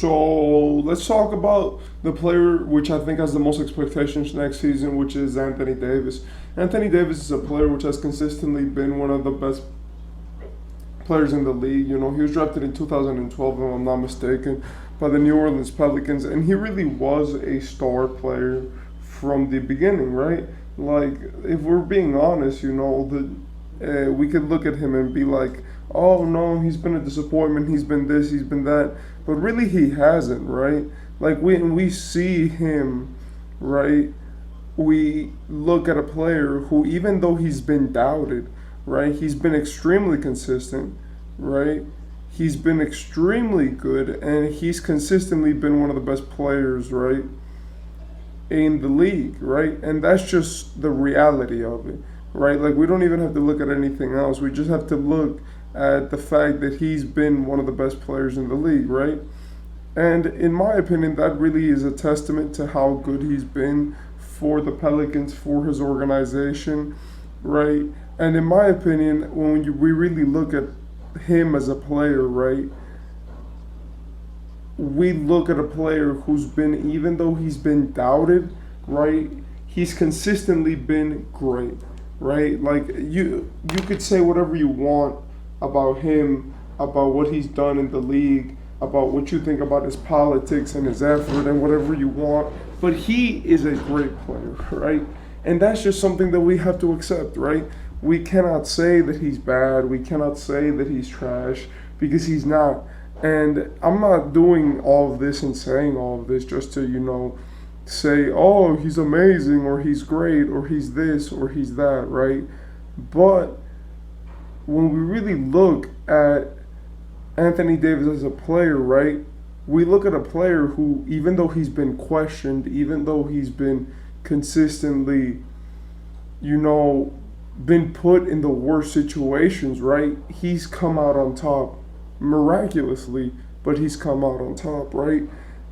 So let's talk about the player which I think has the most expectations next season, which is Anthony Davis. Anthony Davis is a player which has consistently been one of the best players in the league. You know, he was drafted in 2012, if I'm not mistaken, by the New Orleans Pelicans, and he really was a star player from the beginning, right? Like, if we're being honest, you know, we could look at him and be like, oh no, he's been a disappointment, he's been this, he's been that, but really he hasn't, right? Like, when we see him, right, we look at a player who, even though he's been doubted, right, he's been extremely consistent, right? He's been extremely good, and he's consistently been one of the best players, right, in the league, right? And that's just the reality of it, right? Like, we don't even have to look at anything else. We just have to look at the fact that he's been one of the best players in the league, right? And in my opinion, that really is a testament to how good he's been for the Pelicans, for his organization, right? And in my opinion, we really look at him as a player, right? We look at a player who's been, even though he's been doubted, right? He's consistently been great, right? Like, you could say whatever you want about him, about what he's done in the league, about what you think about his politics and his effort and whatever you want, but he is a great player, right? And that's just something that we have to accept, right? We cannot say that he's bad. We cannot say that he's trash, because he's not. And I'm not doing all of this and saying all of this just to, say, oh, he's amazing, or he's great, or he's this, or he's that, right? But when we really look at Anthony Davis as a player, right, we look at a player who, even though he's been questioned, even though he's been consistently, been put in the worst situations, right, he's come out on top miraculously, but he's come out on top, right?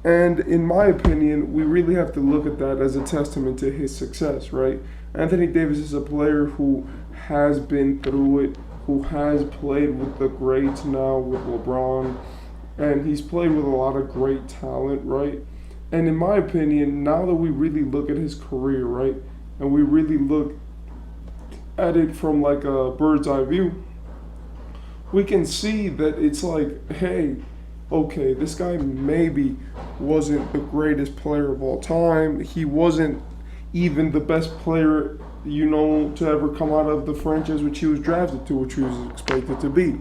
And in my opinion, we really have to look at that as a testament to his success, right? Anthony Davis is a player who has been through it, who has played with the greats now, with LeBron, and he's played with a lot of great talent, right? And in my opinion, now that we really look at his career, right, and we really look at it from like a bird's eye view, we can see that it's like, hey, okay, this guy maybe wasn't the greatest player of all time. He wasn't even the best player, to ever come out of the franchise which he was drafted to, which he was expected to be.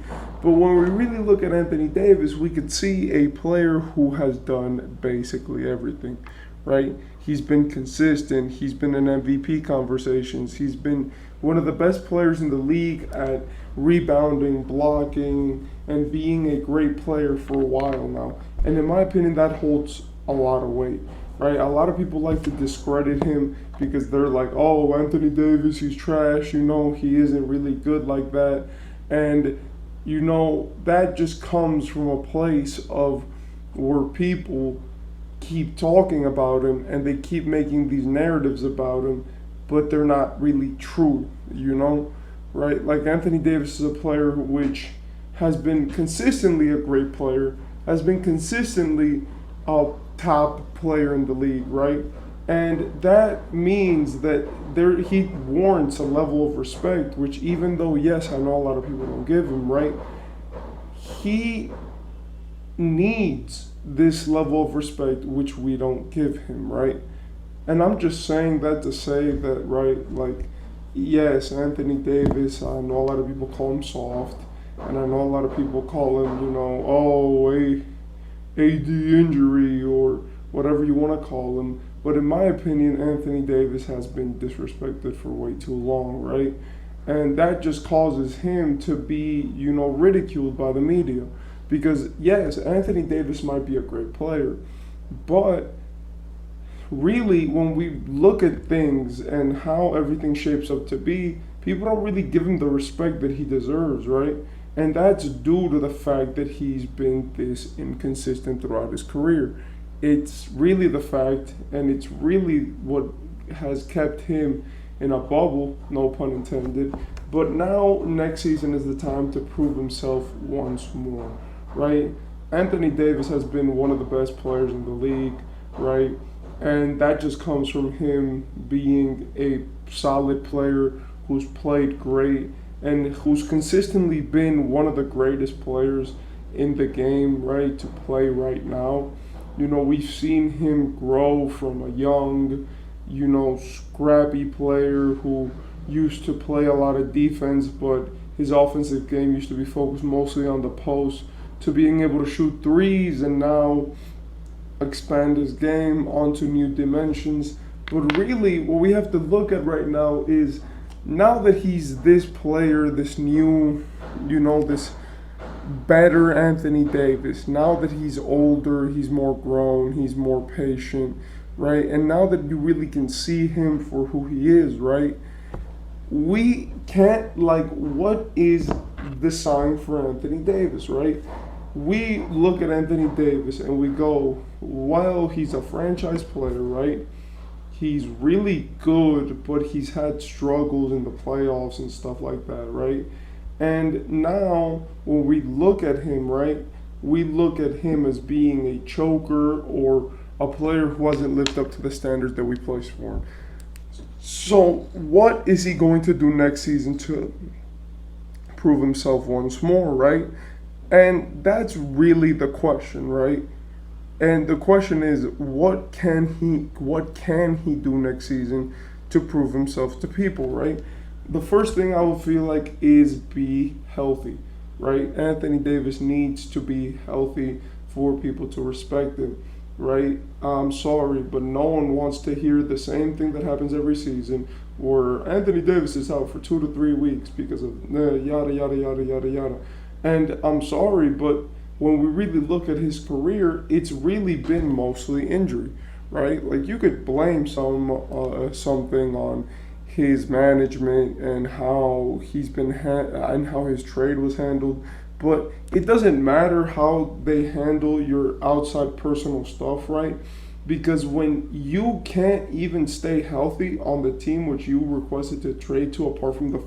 But when we really look at Anthony Davis, we could see a player who has done basically everything, right? He's been consistent. He's been in MVP conversations. He's been one of the best players in the league at rebounding, blocking, and being a great player for a while now. And in my opinion, that holds a lot of weight, right? A lot of people like to discredit him because they're like, oh, Anthony Davis, he's trash, he isn't really good like that. And, that just comes from a place of where people keep talking about him and they keep making these narratives about him, but they're not really true, right? Like, Anthony Davis is a player which has been consistently a great player, has been consistently a top player in the league, right? And that means that he warrants a level of respect, which, even though, yes, I know a lot of people don't give him, right? He needs this level of respect, which we don't give him, right? And I'm just saying that to say that, right, like, yes, Anthony Davis, I know a lot of people call him soft, and I know a lot of people call him, oh, a AD injury or whatever you want to call him. But in my opinion, Anthony Davis has been disrespected for way too long, right? And that just causes him to be, ridiculed by the media. Because, yes, Anthony Davis might be a great player, but really, when we look at things and how everything shapes up to be, people don't really give him the respect that he deserves, right? And that's due to the fact that he's been this inconsistent throughout his career. It's really the fact, and it's really what has kept him in a bubble, no pun intended. But now, next season is the time to prove himself once more, right? Anthony Davis has been one of the best players in the league, right? And that just comes from him being a solid player who's played great and who's consistently been one of the greatest players in the game, right, to play right now. You know, we've seen him grow from a young, scrappy player who used to play a lot of defense, but his offensive game used to be focused mostly on the post, to being able to shoot threes and now expand his game onto new dimensions. But really, what we have to look at right now is now that he's this player, this new, this better Anthony Davis, now that he's older, he's more grown, he's more patient, right? And now that you really can see him for who he is, right? We can't, what is the sign for Anthony Davis, right? We look at Anthony Davis and we go, well, he's a franchise player, right? He's really good, but he's had struggles in the playoffs and stuff like that, right? And now when we look at him, right, we look at him as being a choker or a player who hasn't lived up to the standards that we place for him. So what is he going to do next season to prove himself once more, right? And that's really the question, right? And the question is, what can he do next season to prove himself to people, right? The first thing I would feel like is be healthy, right? Anthony Davis needs to be healthy for people to respect him, right? I'm sorry, but no one wants to hear the same thing that happens every season where Anthony Davis is out for 2 to 3 weeks because of yada, yada, yada, yada, yada. And I'm sorry, but when we really look at his career, it's really been mostly injury, right? Like you could blame something on his management and how he's been and how his trade was handled, but it doesn't matter how they handle your outside personal stuff, right? Because when you can't even stay healthy on the team which you requested to trade to, apart from the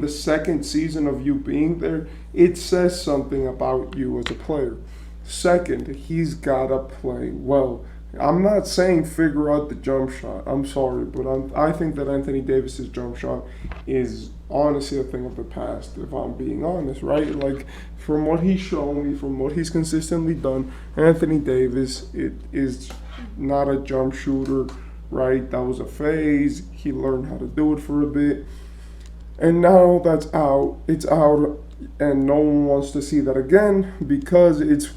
second season of you being there, it says something about you as a player. Second, he's got to play well. I'm not saying figure out the jump shot. I'm sorry, but I think that Anthony Davis's jump shot is honestly a thing of the past, if I'm being honest, right? Like, from what he's shown me, from what he's consistently done, Anthony Davis, it is not a jump shooter, right? That was a phase. He learned how to do it for a bit. And now that's out. It's out, and no one wants to see that again because it's,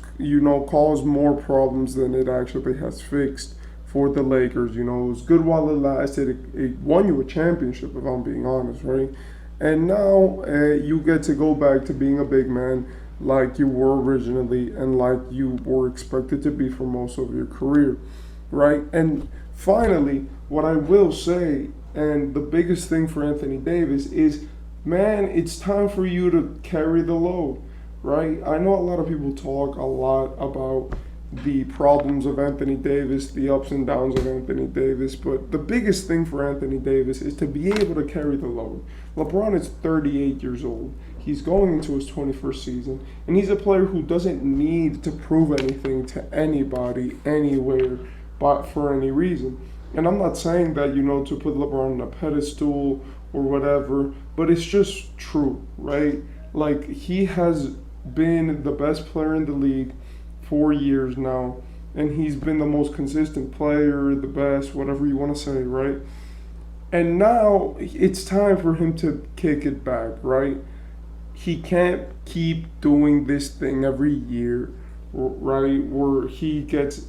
caused more problems than it actually has fixed for the Lakers. It was good while it lasted. It won you a championship, if I'm being honest, right? And now you get to go back to being a big man like you were originally and like you were expected to be for most of your career, right? And finally, what I will say, and the biggest thing for Anthony Davis is, man, it's time for you to carry the load, right? I know a lot of people talk a lot about the problems of Anthony Davis, the ups and downs of Anthony Davis, but the biggest thing for Anthony Davis is to be able to carry the load. LeBron is 38 years old. He's going into his 21st season, and he's a player who doesn't need to prove anything to anybody, anywhere, but for any reason. And I'm not saying that, to put LeBron on a pedestal or whatever, but it's just true, right? Like, he has been the best player in the league 4 years now, and he's been the most consistent player, the best, whatever you want to say, right? And now it's time for him to kick it back, right? He can't keep doing this thing every year, right? Where he gets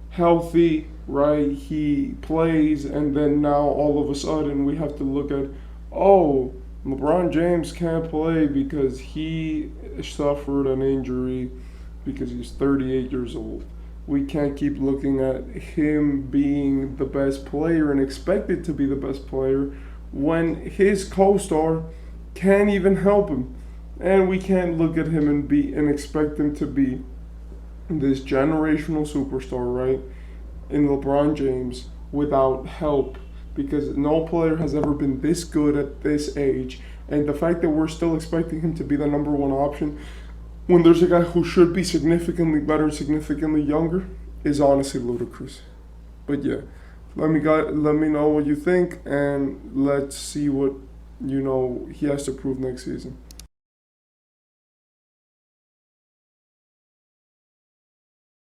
healthy, right? He plays, and then now all of a sudden we have to look at, oh, LeBron James can't play because he suffered an injury because he's 38 years old. We can't keep looking at him being the best player and expected to be the best player when his co-star can't even help him. And we can't look at him and expect him to be this generational superstar, right, in LeBron James without help, because no player has ever been this good at this age. And the fact that we're still expecting him to be the number one option when there's a guy who should be significantly better, significantly younger, is honestly ludicrous. But yeah, let me know what you think, and let's see what he has to prove next season.